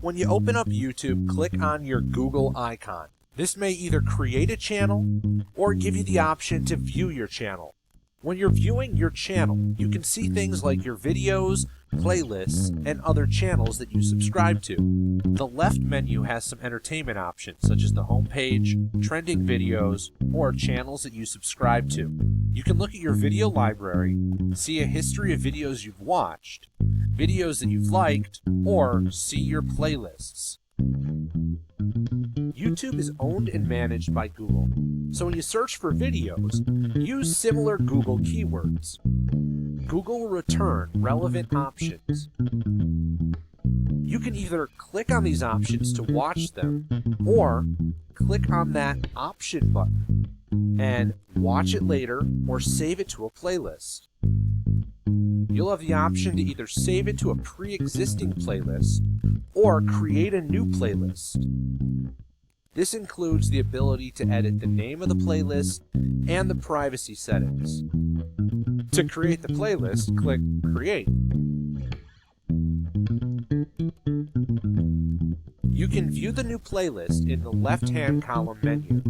When you open up YouTube, click on your Google icon. This may either create a channel or give you the option to view your channel. When you're viewing your channel, you can see things like your videos, playlists, and other channels that you subscribe to. The left menu has some entertainment options such as the home page, trending videos, or channels that you subscribe to. You can look at your video library, see a history of videos you've watched, videos that you've liked, or see your playlists. YouTube is owned and managed by Google, so when you search for videos, use similar Google keywords. Google will return relevant options. You can either click on these options to watch them, or click on that option button and watch it later or save it to a playlist. You'll have the option to either save it to a pre-existing playlist or create a new playlist. This includes the ability to edit the name of the playlist and the privacy settings. To create the playlist, click Create. You can view the new playlist in the left-hand column menu.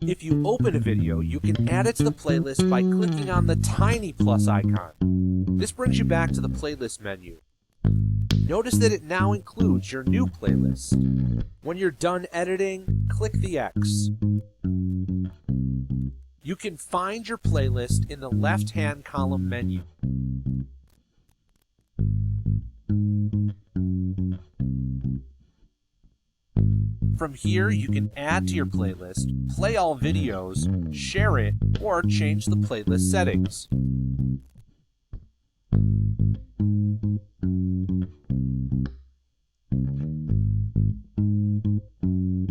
If you open a video, you can add it to the playlist by clicking on the tiny plus icon. This brings you back to the playlist menu. Notice that it now includes your new playlist. When you're done editing, click the X. You can find your playlist in the left-hand column menu. From here, you can add to your playlist, play all videos, share it, or change the playlist settings.